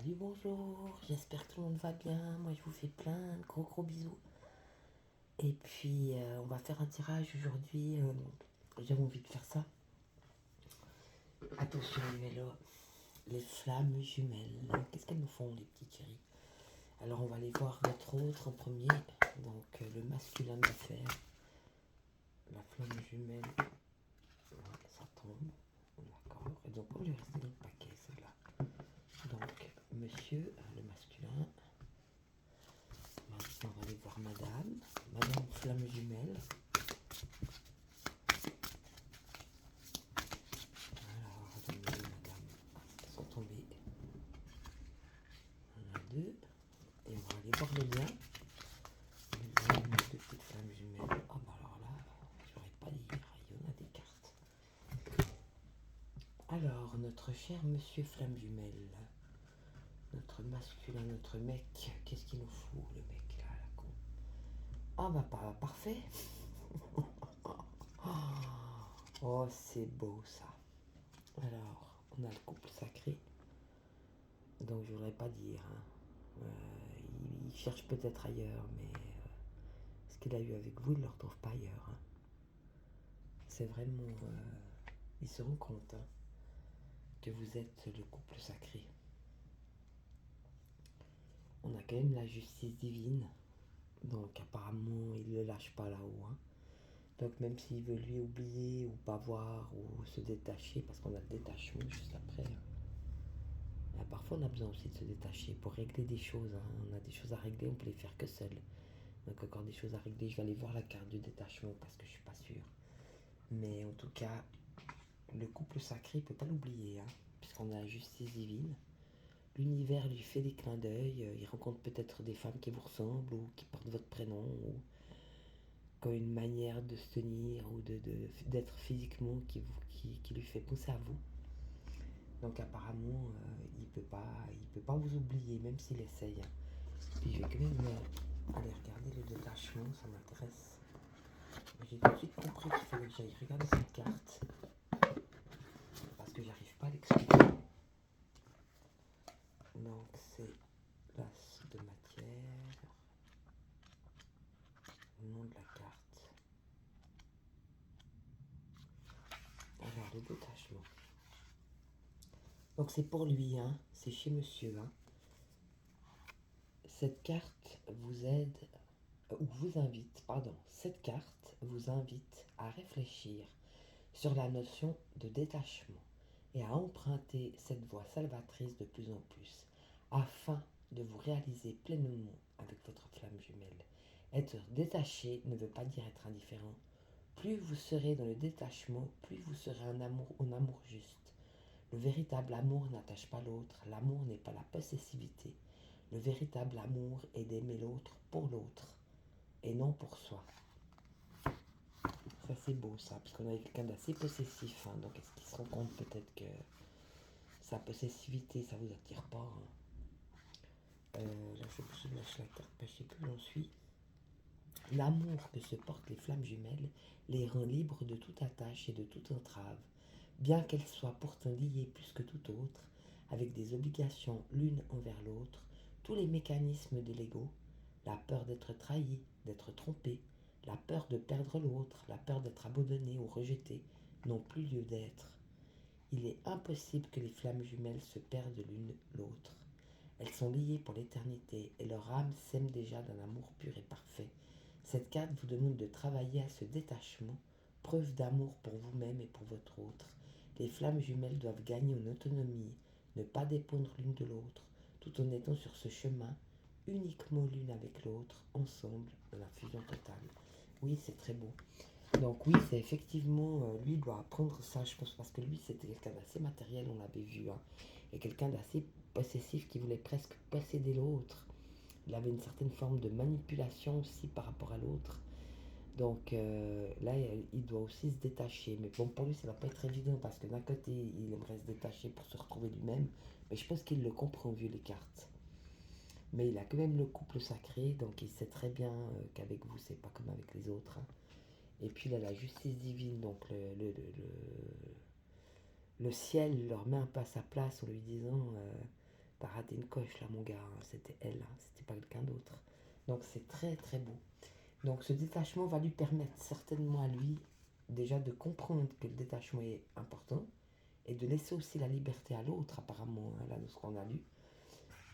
Salut, bonjour, j'espère que tout le monde va bien. Moi, je vous fais plein de gros bisous. Et puis, on va faire un tirage aujourd'hui. J'avais envie de faire ça. Attention, les flammes jumelles. Qu'est-ce qu'elles nous font, les petits chéris? Alors, on va aller voir notre autre en premier. Donc, le masculin de l'affaire. La flamme jumelle. Ouais, ça tombe. D'accord. Et donc, on lui rester dans le paquet, celle-là. Donc, monsieur, le masculin. Maintenant, on va aller voir madame. Madame flamme jumelle. Alors, attendez, madame. Elles sont tombées. On a deux. Et on va aller voir le lien. Le lien de petites flammes jumelles. Ah bah alors là, j'aurais pas dit. Il y en a des cartes. Alors, notre cher monsieur flamme jumelle. Notre masculin, notre mec. Qu'est-ce qu'il nous fout, le mec, là, la con? Ah bah parfait. Oh, c'est beau, ça. Alors, on a le couple sacré. Donc, je voudrais pas dire, hein. Il cherche peut-être ailleurs, mais ce qu'il a eu avec vous, il ne le retrouve pas ailleurs, hein. C'est vraiment... il se rend compte, hein, que vous êtes le couple sacré. On a quand même la justice divine, donc apparemment il ne le lâche pas là-haut, hein. Donc même s'il veut lui oublier ou pas voir ou se détacher, parce qu'on a le détachement juste après, hein. Parfois on a besoin aussi de se détacher pour régler des choses, hein. On a des choses à régler, on peut les faire que seul. Donc encore des choses à régler, je vais aller voir la carte du détachement parce que je suis pas sûr. Mais en tout cas, le couple sacré, il ne peut pas l'oublier, hein, puisqu'on a la justice divine. L'univers lui fait des clins d'œil, il rencontre peut-être des femmes qui vous ressemblent ou qui portent votre prénom ou qui ont une manière de se tenir ou d'être physiquement qui lui fait penser à vous. Donc apparemment, il peut pas vous oublier, même s'il essaye, hein. Puis je vais quand même aller regarder le détachement, ça m'intéresse. J'ai tout de suite compris qu'il fallait que j'aille regarder cette carte parce que j'arrive pas à l'expliquer. Donc c'est place de matière, nom de la carte. Alors le détachement. Donc c'est pour lui, hein, c'est chez monsieur, hein. Cette carte vous aide, ou vous invite, pardon, cette carte vous invite à réfléchir sur la notion de détachement et à emprunter cette voie salvatrice de plus en plus, afin de vous réaliser pleinement avec votre flamme jumelle. Être détaché ne veut pas dire être indifférent. Plus vous serez dans le détachement, plus vous serez en amour juste. Le véritable amour n'attache pas l'autre, l'amour n'est pas la possessivité. Le véritable amour est d'aimer l'autre pour l'autre et non pour soi. Ça c'est beau ça, puisqu'on a quelqu'un d'assez possessif, hein, donc est-ce qu'il se rend compte peut-être que sa possessivité ça vous attire pas, hein. Là je lâche la carte, je sais plus où j'en suis. L'amour que se portent les flammes jumelles les rend libres de toute attache et de toute entrave, bien qu'elles soient pourtant liées plus que tout autre, avec des obligations l'une envers l'autre. Tous les mécanismes de l'ego, la peur d'être trahi, d'être trompé, la peur de perdre l'autre, la peur d'être abandonné ou rejeté, n'ont plus lieu d'être. Il est impossible que les flammes jumelles se perdent l'une l'autre. Elles sont liées pour l'éternité et leur âme sème déjà d'un amour pur et parfait. Cette carte vous demande de travailler à ce détachement, preuve d'amour pour vous-même et pour votre autre. Les flammes jumelles doivent gagner en autonomie, ne pas dépendre l'une de l'autre, tout en étant sur ce chemin, uniquement l'une avec l'autre, ensemble, dans la fusion totale. Oui, c'est très beau. Donc oui, c'est effectivement, lui doit apprendre ça, je pense, parce que lui, c'était quelqu'un d'assez matériel, on l'avait vu, hein, et quelqu'un d'assez possessif qui voulait presque posséder l'autre. Il avait une certaine forme de manipulation aussi par rapport à l'autre. Donc là, il doit aussi se détacher. Mais bon, pour lui, ça va pas être évident parce que d'un côté, il aimerait se détacher pour se retrouver lui-même. Mais je pense qu'il le comprend vu les cartes. Mais il a quand même le couple sacré, donc il sait très bien qu'avec vous, c'est pas comme avec les autres, hein. Et puis il a la justice divine, donc le ciel leur met un peu à sa place en lui disant T'as raté une coche là, mon gars, hein. C'était elle, hein. C'était pas quelqu'un d'autre. Donc c'est très très beau. Donc ce détachement va lui permettre certainement à lui déjà de comprendre que le détachement est important et de laisser aussi la liberté à l'autre, apparemment, hein, là, de ce qu'on a lu,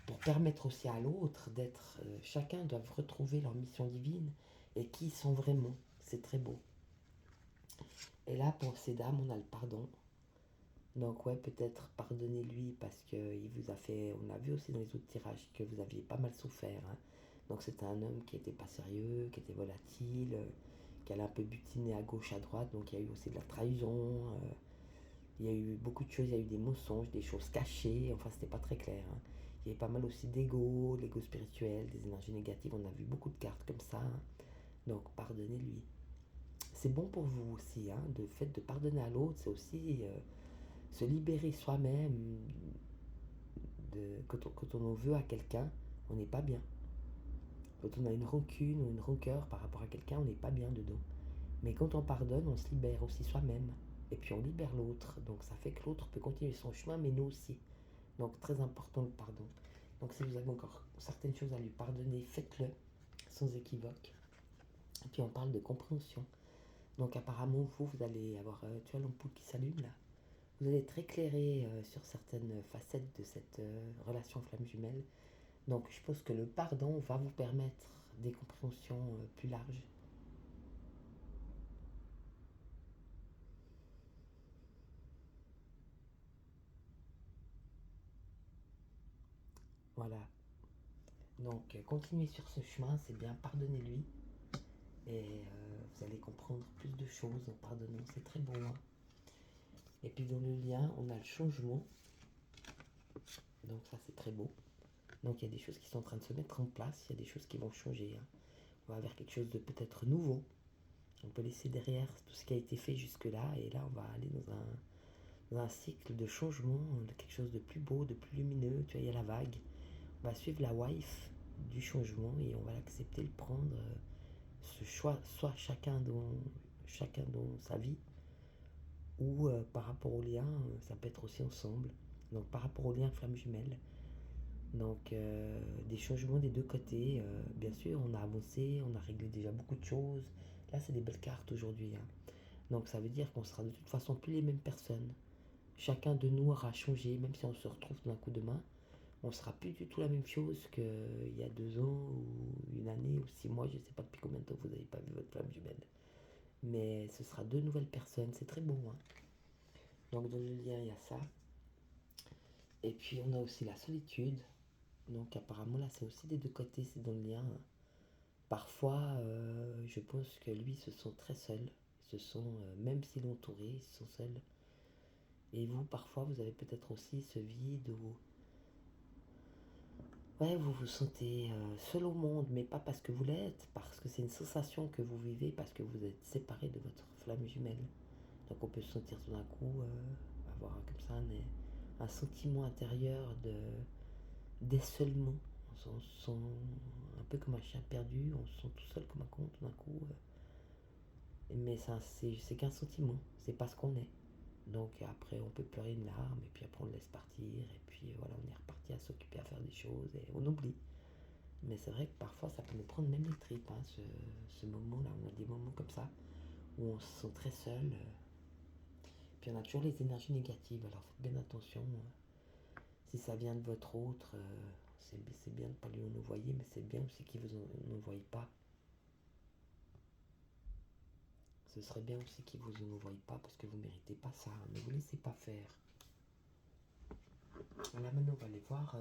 pour permettre aussi à l'autre d'être... chacun doit retrouver leur mission divine et qui ils sont vraiment. C'est très beau. Et là, pour ces dames, on a le pardon. Donc ouais, peut-être pardonnez-lui parce qu'il vous a fait... On a vu aussi dans les autres tirages que vous aviez pas mal souffert, hein. Donc c'était un homme qui était pas sérieux, qui était volatile, qui allait un peu butiner à gauche, à droite. Donc il y a eu aussi de la trahison. Il y a eu beaucoup de choses, il y a eu des mensonges, des choses cachées. Enfin, c'était pas très clair, hein. Il y avait pas mal aussi d'ego, l'ego spirituel, des énergies négatives. On a vu beaucoup de cartes comme ça, hein. Donc pardonnez-lui. C'est bon pour vous aussi, hein. Le fait de pardonner à l'autre, c'est aussi se libérer soi-même. Quand on en veut à quelqu'un, on n'est pas bien. Quand on a une rancune ou une rancœur par rapport à quelqu'un, on n'est pas bien dedans. Mais quand on pardonne, on se libère aussi soi-même. Et puis on libère l'autre. Donc ça fait que l'autre peut continuer son chemin, mais nous aussi. Donc très important le pardon. Donc si vous avez encore certaines choses à lui pardonner, faites-le sans équivoque. Et puis on parle de compréhension. Donc apparemment vous allez avoir, tu vois l'ampoule qui s'allume là. Vous allez être éclairé sur certaines facettes de cette relation flamme jumelle. Donc je pense que le pardon va vous permettre des compréhensions plus larges. Voilà. Donc continuez sur ce chemin, c'est bien, pardonnez-lui. Et vous allez comprendre plus de choses en pardonnant, c'est très bon, hein. Et puis dans le lien, on a le changement. Donc ça c'est très beau. Donc il y a des choses qui sont en train de se mettre en place, il y a des choses qui vont changer, hein. On va vers quelque chose de peut-être nouveau. On peut laisser derrière tout ce qui a été fait jusque-là, et là on va aller dans un cycle de changement, de quelque chose de plus beau, de plus lumineux. Tu vois, il y a la vague. On va suivre la wife du changement et on va l'accepter, le prendre. Ce choix, soit chacun dans sa vie, ou par rapport au lien, ça peut être aussi ensemble. Donc par rapport au lien flamme jumelle. Donc des changements des deux côtés. Bien sûr, on a avancé, on a réglé déjà beaucoup de choses. Là, c'est des belles cartes aujourd'hui, hein. Donc ça veut dire qu'on sera de toute façon plus les mêmes personnes. Chacun de nous aura changé, même si on se retrouve d'un coup de main. On sera plus du tout la même chose qu'il y a 2 ans, ou une année, ou 6 mois. Je ne sais pas depuis combien de temps vous n'avez pas vu votre flamme jumelle. Mais ce sera deux nouvelles personnes. C'est très beau, hein. Donc dans le lien, il y a ça. Et puis on a aussi la solitude. Donc apparemment là, c'est aussi des deux côtés, c'est dans le lien. Parfois, je pense que lui se sent très seul. Même s'il est entouré, ils se sent seuls. Et vous, parfois, vous avez peut-être aussi ce vide où ouais, vous vous sentez seul au monde, mais pas parce que vous l'êtes, parce que c'est une sensation que vous vivez, parce que vous êtes séparé de votre flamme jumelle. Donc on peut se sentir tout d'un coup, avoir comme ça un sentiment intérieur d'essolement. On se sent un peu comme un chien perdu, on se sent tout seul comme un con tout d'un coup. Mais c'est qu'un sentiment, c'est pas ce qu'on est. Donc après on peut pleurer une larme, et puis après on le laisse partir, et puis voilà, on est reparti à s'occuper, à faire des choses, et on oublie. Mais c'est vrai que parfois ça peut nous prendre même les tripes, hein, ce moment-là. On a des moments comme ça où on se sent très seul. Puis on a toujours les énergies négatives, alors faites bien attention. Si ça vient de votre autre, c'est bien de ne pas lui en envoyer, mais c'est bien aussi qu'il vous en envoie pas. Ce serait bien aussi qu'il vous en envoie pas parce que vous ne méritez pas ça. Ne vous laissez pas faire. Voilà, maintenant on va aller voir.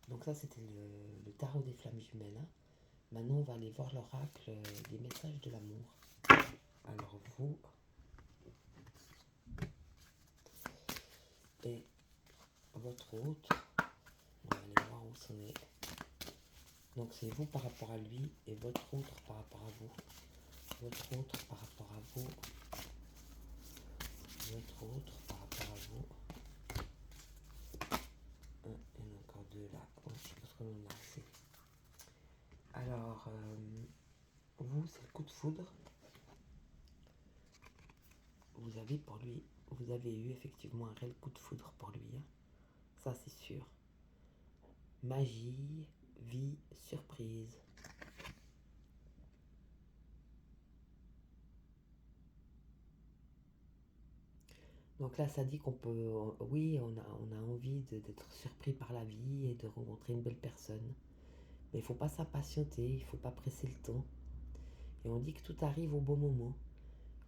Donc ça c'était le tarot des flammes jumelles, hein. Maintenant on va aller voir l'oracle des messages de l'amour. Alors vous et votre autre, on va aller voir où c'en est. Donc c'est vous par rapport à lui et votre autre par rapport à vous. Votre autre par rapport à vous. Votre autre par rapport à vous. Il y en a encore deux là. Ouais, je pense qu'on en a assez. Alors, vous, c'est le coup de foudre. Vous avez eu effectivement un réel coup de foudre pour lui, hein. ça c'est sûr. Magie, vie, surprise. Donc là, ça dit qu'on peut, oui, on a envie d'être surpris par la vie et de rencontrer une belle personne. Mais il ne faut pas s'impatienter, il ne faut pas presser le temps. Et on dit que tout arrive au bon moment,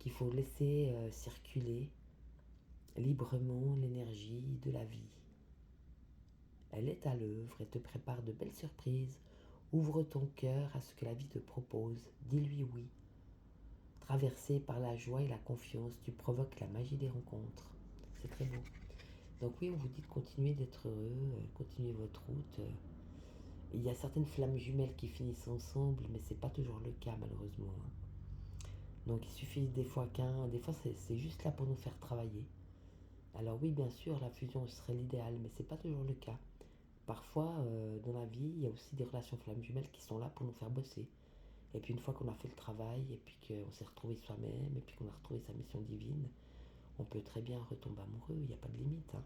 qu'il faut laisser circuler librement l'énergie de la vie. Elle est à l'œuvre et te prépare de belles surprises. Ouvre ton cœur à ce que la vie te propose. Dis-lui oui. Traversé par la joie et la confiance, tu provoques la magie des rencontres. C'est très beau. Donc oui, on vous dit de continuer d'être heureux, continuez votre route. Il y a certaines flammes jumelles qui finissent ensemble, mais c'est pas toujours le cas malheureusement. Donc il suffit des fois des fois c'est juste là pour nous faire travailler. Alors oui, bien sûr, la fusion serait l'idéal, mais c'est pas toujours le cas. Parfois, dans la vie, il y a aussi des relations flammes jumelles qui sont là pour nous faire bosser. Et puis une fois qu'on a fait le travail, et puis qu'on s'est retrouvé soi-même, et puis qu'on a retrouvé sa mission divine, on peut très bien retomber amoureux, il n'y a pas de limite. Hein.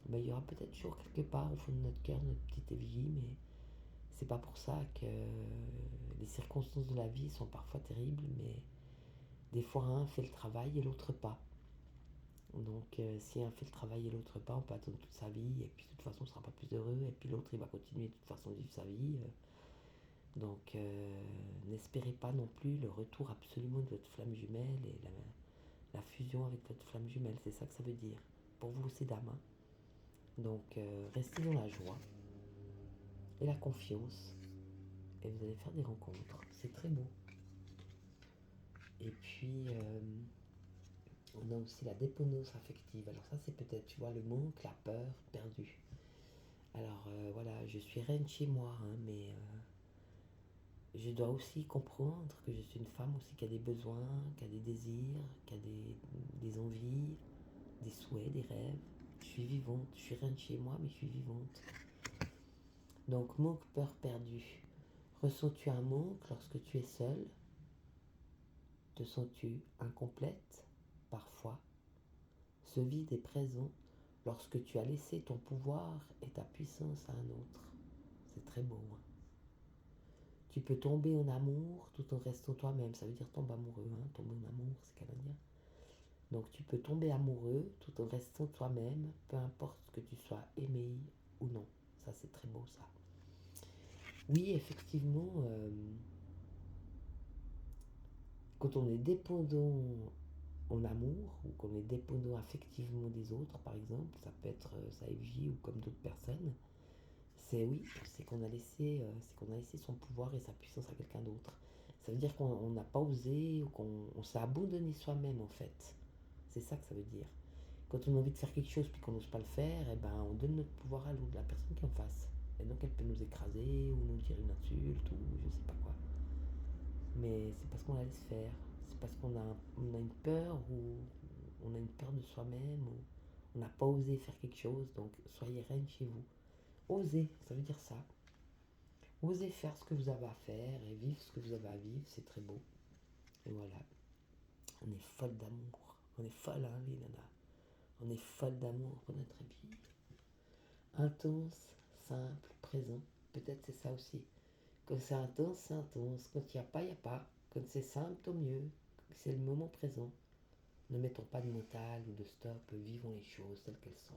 Mais il y aura peut-être toujours quelque part au fond de notre cœur notre petite effigie, mais c'est pas pour ça que les circonstances de la vie sont parfois terribles, mais des fois un fait le travail et l'autre pas. Donc si un fait le travail et l'autre pas, on peut attendre toute sa vie, et puis de toute façon on ne sera pas plus heureux, et puis l'autre il va continuer de toute façon de vivre sa vie. Donc n'espérez pas non plus le retour absolument de votre flamme jumelle et la fusion avec votre flamme jumelle, c'est ça que ça veut dire. Pour vous ces dames. Hein. Donc restez dans la joie et la confiance, et vous allez faire des rencontres. C'est très beau. Et puis on a aussi la dépendance affective. Alors ça c'est peut-être, tu vois, le manque, la peur perdue. Alors voilà, je suis reine chez moi, hein, mais je dois aussi comprendre que je suis une femme aussi qui a des besoins, qui a des désirs, qui a des envies, des souhaits, des rêves. Je suis vivante, je suis reine chez moi, mais je suis vivante. Donc manque, peur perdue. Ressens-tu un manque lorsque tu es seule? Te sens-tu incomplète? Parfois. Ce vide est présent lorsque tu as laissé ton pouvoir et ta puissance à un autre. C'est très beau. Hein. Tu peux tomber en amour tout en restant toi-même. Ça veut dire tomber amoureux. Hein. Tomber en amour, c'est canadien. Donc tu peux tomber amoureux tout en restant toi-même, peu importe que tu sois aimé ou non. Ça, c'est très beau, ça. Oui, effectivement, quand on est dépendant en amour, ou qu'on est dépendant affectivement des autres, par exemple, ça peut être sa FJ ou comme d'autres personnes, c'est oui, c'est qu'on a laissé son pouvoir et sa puissance à quelqu'un d'autre. Ça veut dire qu'on n'a pas osé, ou qu'on s'est abandonné soi-même en fait. C'est ça que ça veut dire. Quand on a envie de faire quelque chose puis qu'on n'ose pas le faire, eh ben, on donne notre pouvoir à l'autre, la personne qui est en face. Et donc elle peut nous écraser ou nous dire une insulte ou je sais pas quoi. Mais c'est parce qu'on la laisse faire. C'est parce on a une peur ou on a une peur de soi-même ou on n'a pas osé faire quelque chose. Donc soyez reine chez vous. Osez, ça veut dire ça. Osez faire ce que vous avez à faire et vivre ce que vous avez à vivre, c'est très beau. Et voilà. On est folle d'amour. On est folle, hein, les nanas. On est folle d'amour pour notre vie. Intense, simple, présent. Peut-être c'est ça aussi. Quand c'est intense, c'est intense. Quand il n'y a pas, il n'y a pas. Quand c'est simple, tant mieux. C'est le moment présent. Ne mettons pas de mental ou de stop. Vivons les choses telles qu'elles sont.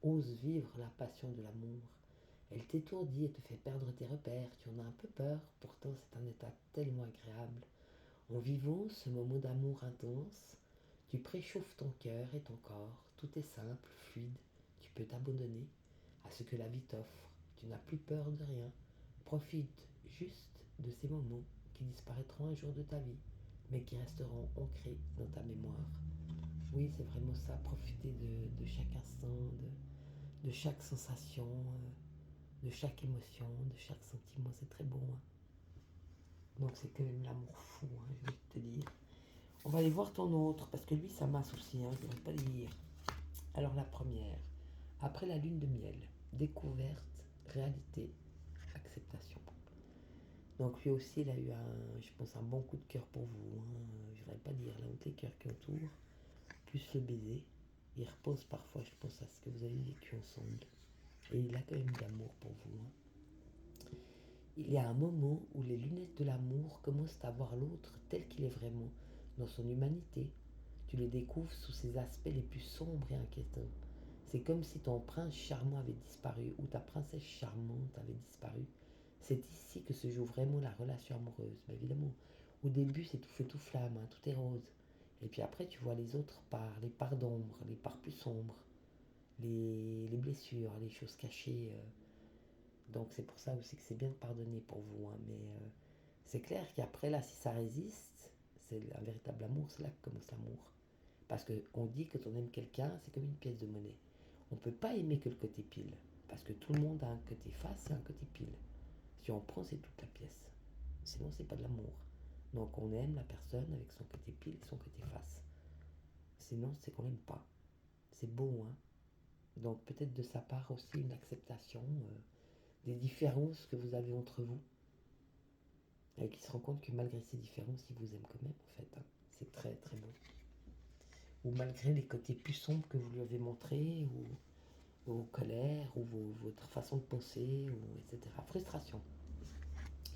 Ose vivre la passion de l'amour. Elle t'étourdit et te fait perdre tes repères. Tu en as un peu peur. Pourtant, c'est un état tellement agréable. En vivant ce moment d'amour intense, tu préchauffes ton cœur et ton corps. Tout est simple, fluide. Tu peux t'abandonner à ce que la vie t'offre. Tu n'as plus peur de rien. Profite juste de ces moments qui disparaîtront un jour de ta vie, mais qui resteront ancrés dans ta mémoire. Oui, c'est vraiment ça. Profiter de chaque instant, de chaque sensation, de chaque émotion, de chaque sentiment. C'est très bon. Hein. Donc c'est quand même l'amour fou, hein, je vais te dire. On va aller voir ton autre, parce que lui, ça masse aussi, hein, je ne devrais pas le dire. Alors la première, après la lune de miel, découverte, réalité, acceptation. Donc lui aussi, il a eu je pense, un bon coup de cœur pour vous. Hein. Je ne voudrais pas dire, là, tous les cœurs qui entourent, plus le baiser. il repose parfois, je pense, à ce que vous avez vécu ensemble. Et il a quand même de l'amour pour vous. Il y a un moment où les lunettes de l'amour commencent à voir l'autre tel qu'il est vraiment, dans son humanité. Tu le découvres sous ses aspects les plus sombres et inquiétants. C'est comme si ton prince charmant avait disparu ou ta princesse charmante avait disparu. C'est ici que se joue vraiment la relation amoureuse. Mais évidemment, au début, c'est tout feu tout flamme, tout est rose. Et puis après, tu vois les autres parts, les parts d'ombre, les parts plus sombres, les blessures, les choses cachées. Donc c'est pour ça aussi que c'est bien de pardonner pour vous. Mais c'est clair qu'après, là, si ça résiste, c'est un véritable amour, c'est là que commence l'amour. Parce qu'on dit que quand on aime quelqu'un, c'est comme une pièce de monnaie. On ne peut pas aimer que le côté pile. Parce que tout le monde a un côté face et un côté pile. Si on prend, c'est toute la pièce. Sinon, c'est pas de l'amour. Donc on aime la personne avec son côté pile et son côté face. Sinon, c'est qu'on l'aime pas. C'est beau, hein. Donc peut-être de sa part aussi une acceptation des différences que vous avez entre vous. Et qu'il se rend compte que malgré ces différences, il vous aime quand même, en fait. C'est très très beau. Ou malgré les côtés plus sombres que vous lui avez montrés, ou vos colères, ou votre façon de penser, ou etc. Frustration.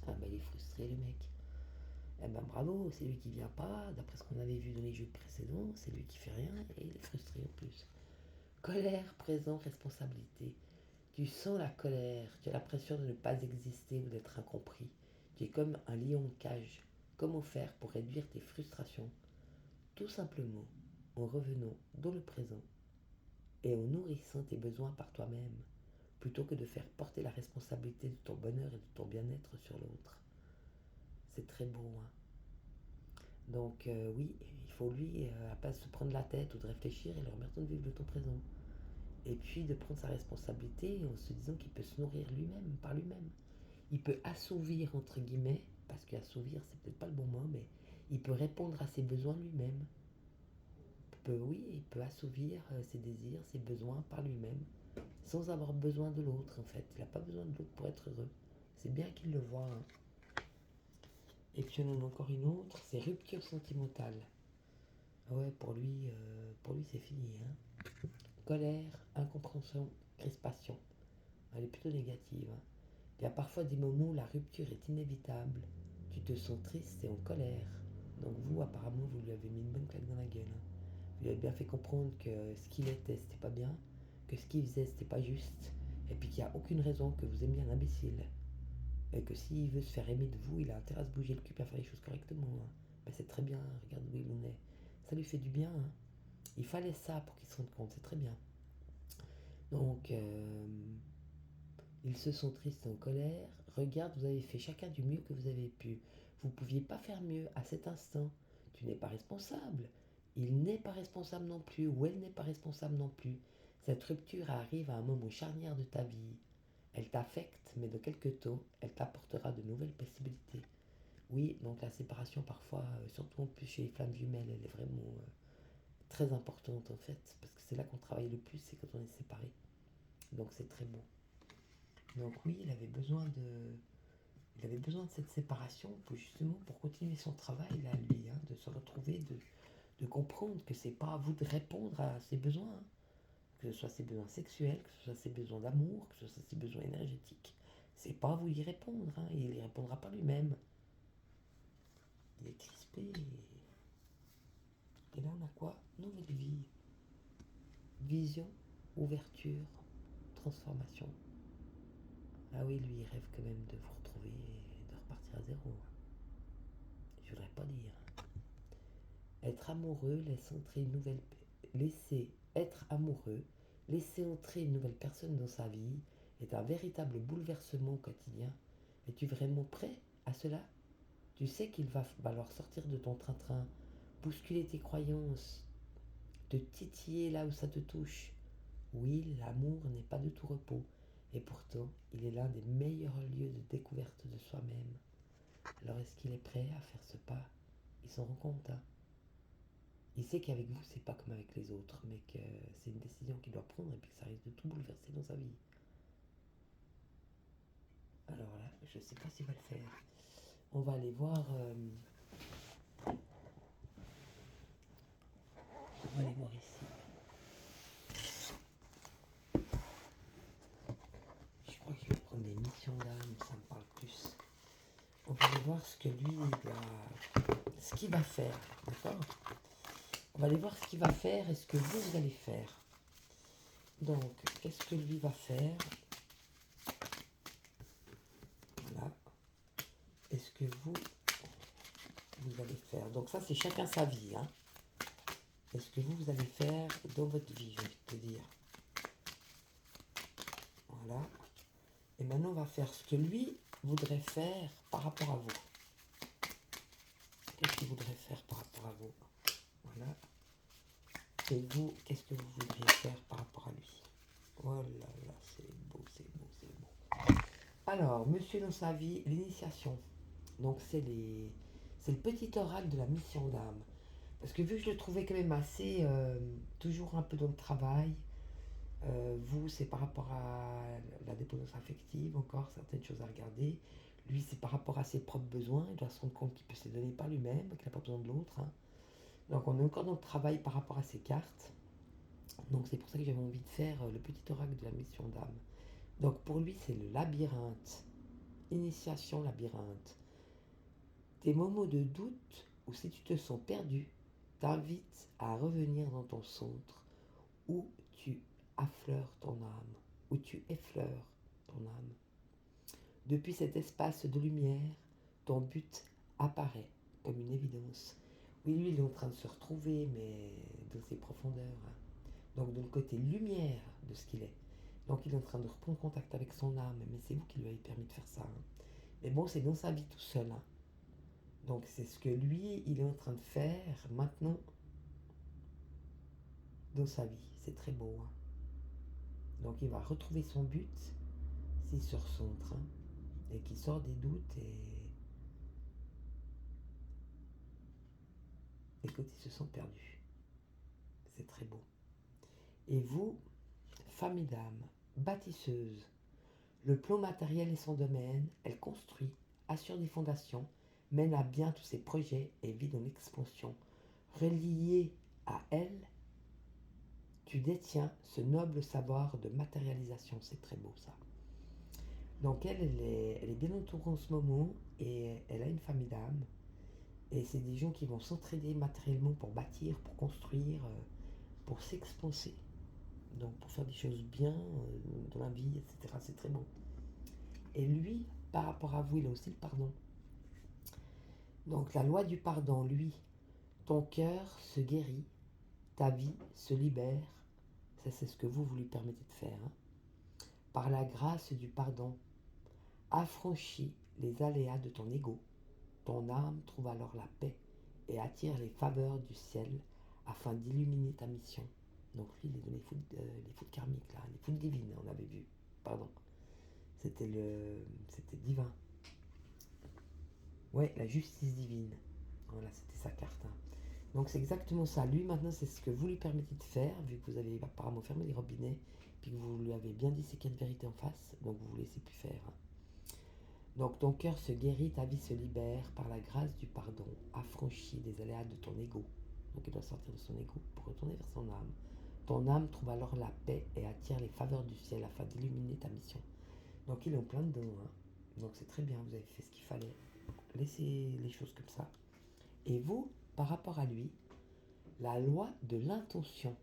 Ah bah il est frustré le mec. Eh ben bravo, c'est lui qui vient pas, d'après ce qu'on avait vu dans les jeux précédents, c'est lui qui fait rien et il est frustré en plus. Colère, présent, responsabilité. Tu sens la colère, tu as l'impression de ne pas exister ou d'être incompris. Tu es comme un lion en cage. Comment faire pour réduire tes frustrations? Tout simplement en revenant dans le présent et en nourrissant tes besoins par toi-même, plutôt que de faire porter la responsabilité de ton bonheur et de ton bien-être sur l'autre. C'est très beau, hein. Donc oui, il faut lui, à pas se prendre la tête ou de réfléchir et leur remettre de vivre le temps présent. Et puis de prendre sa responsabilité en se disant qu'il peut se nourrir lui-même, par lui-même. Il peut assouvir, entre guillemets, parce qu'assouvir, c'est peut-être pas le bon mot, mais il peut répondre à ses besoins lui-même. Oui, il peut assouvir ses désirs, ses besoins par lui-même, sans avoir besoin de l'autre, en fait. Il n'a pas besoin de l'autre pour être heureux. C'est bien qu'il le voit, hein. Et puis on en a encore une autre, c'est rupture sentimentale. Ah ouais, pour lui c'est fini, hein. Colère, incompréhension, crispation. Elle est plutôt négative, hein. Il y a parfois des moments où la rupture est inévitable. Tu te sens triste et en colère. Donc vous, apparemment, vous lui avez mis une bonne claque dans la gueule, hein. Vous lui avez bien fait comprendre que ce qu'il était, c'était pas bien, que ce qu'il faisait, c'était pas juste, et puis qu'il n'y a aucune raison que vous aimiez un imbécile. Et que s'il veut se faire aimer de vous, il a intérêt à se bouger le cul et à faire les choses correctement, hein. Ben c'est très bien, regarde où il en est. Ça lui fait du bien, hein. Il fallait ça pour qu'il se rende compte, c'est très bien. Donc, ils se sont tristes et en colère. Regarde, vous avez fait chacun du mieux que vous avez pu. Vous ne pouviez pas faire mieux à cet instant. Tu n'es pas responsable. Il n'est pas responsable non plus, ou elle n'est pas responsable non plus. Cette rupture arrive à un moment charnière de ta vie. Elle t'affecte, mais de quelque temps, elle t'apportera de nouvelles possibilités. Oui, donc la séparation parfois, surtout en plus chez les femmes jumelles, elle est vraiment très importante en fait, parce que c'est là qu'on travaille le plus, c'est quand on est séparé. Donc c'est très beau. Donc oui, il avait besoin de cette séparation pour justement pour continuer son travail là, lui, hein, de se retrouver, de comprendre que c'est pas à vous de répondre à ses besoins, hein. Que ce soit ses besoins sexuels, que ce soit ses besoins d'amour, que ce soit ses besoins énergétiques. C'est pas à vous y répondre, hein, il y répondra pas lui-même. Il est crispé. Et là on a quoi? Nouvelle vie. Vision, ouverture, transformation. Ah oui, lui il rêve quand même de vous retrouver et de repartir à zéro. Je voudrais pas dire. Être amoureux laisse entrer une nouvelle. Laisser être amoureux, laisser entrer une nouvelle personne dans sa vie est un véritable bouleversement quotidien. Es-tu vraiment prêt à cela? Tu sais qu'il va falloir sortir de ton train-train, bousculer tes croyances, te titiller là où ça te touche. Oui, l'amour n'est pas de tout repos, et pourtant, il est l'un des meilleurs lieux de découverte de soi-même. Alors est-ce qu'il est prêt à faire ce pas? Il s'en rend compte, hein. Il sait qu'avec vous, c'est pas comme avec les autres, mais que c'est une décision qu'il doit prendre et puis que ça risque de tout bouleverser dans sa vie. Alors là, je sais pas s'il va le faire. On va aller voir. On va aller voir ici. on va aller voir ce que lui, ce qu'il va faire, d'accord? On va aller voir ce qu'il va faire et ce que vous allez faire. Donc, qu'est-ce que lui va faire? Voilà. Est-ce que vous allez faire? Donc ça, c'est chacun sa vie, hein. Est-ce que vous allez faire dans votre vie, je vais te dire. Voilà. Et maintenant, on va faire ce que lui voudrait faire par rapport à vous. Qu'est-ce qu'il voudrait faire par rapport à vous? Voilà. Et vous, qu'est-ce que vous voudriez faire par rapport à lui? Oh là là, c'est beau, c'est beau, c'est beau. Alors, monsieur dans sa vie, l'initiation. Donc, c'est le petit oracle de la mission d'âme. Parce que vu que je le trouvais quand même assez, toujours un peu dans le travail, vous, c'est par rapport à la dépendance affective, encore certaines choses à regarder. Lui, c'est par rapport à ses propres besoins. Il doit se rendre compte qu'il peut se donner par lui-même, qu'il n'a pas besoin de l'autre, hein. Donc, on est encore dans le travail par rapport à ses cartes. Donc, c'est pour ça que j'avais envie de faire le petit oracle de la mission d'âme. Donc, pour lui, c'est le labyrinthe. Initiation labyrinthe. Des moments de doute ou si tu te sens perdu, t'invites à revenir dans ton centre où tu affleures ton âme, où tu effleures ton âme. Depuis cet espace de lumière, ton but apparaît comme une évidence. Oui, lui, il est en train de se retrouver, mais dans ses profondeurs, hein. Donc, dans le côté lumière de ce qu'il est. Donc, il est en train de reprendre contact avec son âme, mais c'est vous qui lui avez permis de faire ça, hein. Mais bon, c'est dans sa vie tout seul, hein. Donc, c'est ce que lui, il est en train de faire maintenant dans sa vie. C'est très beau, hein. Donc, il va retrouver son but s'il se recentre, hein, et qu'il sort des doutes et quand il se sent perdu. C'est très beau. Et vous, famille d'âme, bâtisseuse, le plan matériel est son domaine, elle construit, assure des fondations, mène à bien tous ses projets et vit dans l'expansion. Relié à elle, tu détiens ce noble savoir de matérialisation. C'est très beau ça. Donc elle est bien entourée en ce moment et elle a une famille d'âme. Et c'est des gens qui vont s'entraider matériellement pour bâtir, pour construire, pour s'expanser. Donc pour faire des choses bien dans la vie, etc. C'est très beau. Et lui, par rapport à vous, il a aussi le pardon. Donc la loi du pardon, lui, ton cœur se guérit, ta vie se libère. Ça, c'est ce que vous lui permettez de faire, hein. Par la grâce du pardon, affranchis les aléas de ton ego. Ton âme trouve alors la paix et attire les faveurs du ciel afin d'illuminer ta mission. Donc lui, il est dans les foudres karmiques, là, les foudres divines, on avait vu. Pardon. C'était divin. Ouais, la justice divine. Voilà, c'était sa carte, hein. Donc c'est exactement ça. Lui, maintenant, c'est ce que vous lui permettez de faire, vu que vous avez apparemment fermé les robinets, puis que vous lui avez bien dit ces quatre vérités en face, donc vous ne laissez plus faire, hein. Donc ton cœur se guérit, ta vie se libère par la grâce du pardon, affranchi des aléas de ton ego. Donc il doit sortir de son ego pour retourner vers son âme. Ton âme trouve alors la paix et attire les faveurs du ciel afin d'illuminer ta mission. Donc il est en plein dedans, hein. Donc c'est très bien, vous avez fait ce qu'il fallait. Laissez les choses comme ça. Et vous, par rapport à lui, la loi de l'intention.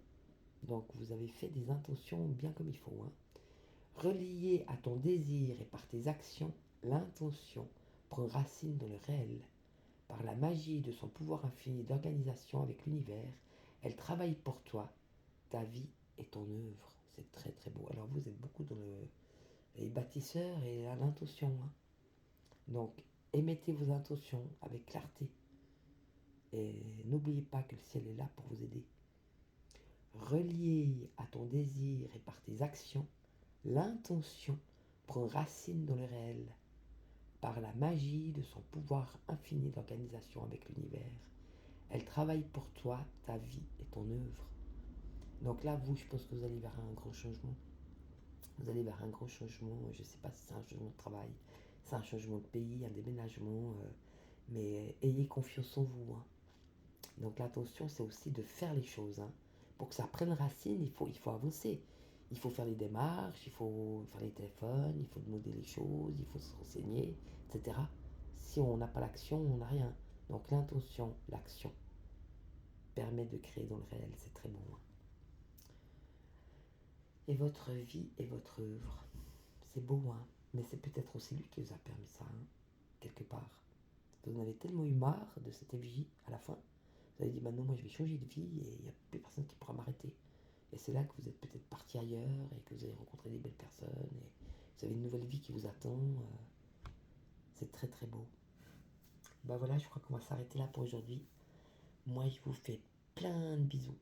Donc vous avez fait des intentions bien comme il faut, hein. Relié à ton désir et par tes actions, l'intention prend racine dans le réel. Par la magie de son pouvoir infini d'organisation avec l'univers, elle travaille pour toi, ta vie et ton œuvre. C'est très très beau. Alors vous êtes beaucoup dans les bâtisseurs et à l'intention, hein. Donc émettez vos intentions avec clarté. Et n'oubliez pas que le ciel est là pour vous aider. Relié à ton désir et par tes actions, l'intention prend racine dans le réel. Par la magie de son pouvoir infini d'organisation avec l'univers, elle travaille pour toi, ta vie et ton œuvre. Donc là, vous, je pense que vous allez vers un grand changement. Vous allez vers un grand changement. Je ne sais pas si c'est un changement de travail, c'est un changement de pays, un déménagement. Mais ayez confiance en vous, hein. Donc l'attention, c'est aussi de faire les choses, hein. Pour que ça prenne racine, il faut avancer. Il faut faire les démarches, il faut faire les téléphones, il faut demander les choses, il faut se renseigner, etc. Si si on n'a pas l'action, on n'a rien. Donc l'intention, l'action, permet de créer dans le réel, c'est très bon. Et votre vie est votre œuvre. C'est beau, hein, mais c'est peut-être aussi lui qui vous a permis ça, hein, quelque part. Vous en avez tellement eu marre de cette vie à la fin. Vous avez dit, bah non, moi je vais changer de vie et il n'y a plus personne qui pourra m'arrêter. Et c'est là que vous êtes peut-être parti ailleurs et que vous avez rencontré des belles personnes et vous avez une nouvelle vie qui vous attend. C'est très très beau. Bah voilà, je crois qu'on va s'arrêter là pour aujourd'hui. Moi, je vous fais plein de bisous.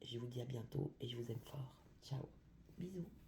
Je vous dis à bientôt et je vous aime fort. Ciao. Bisous.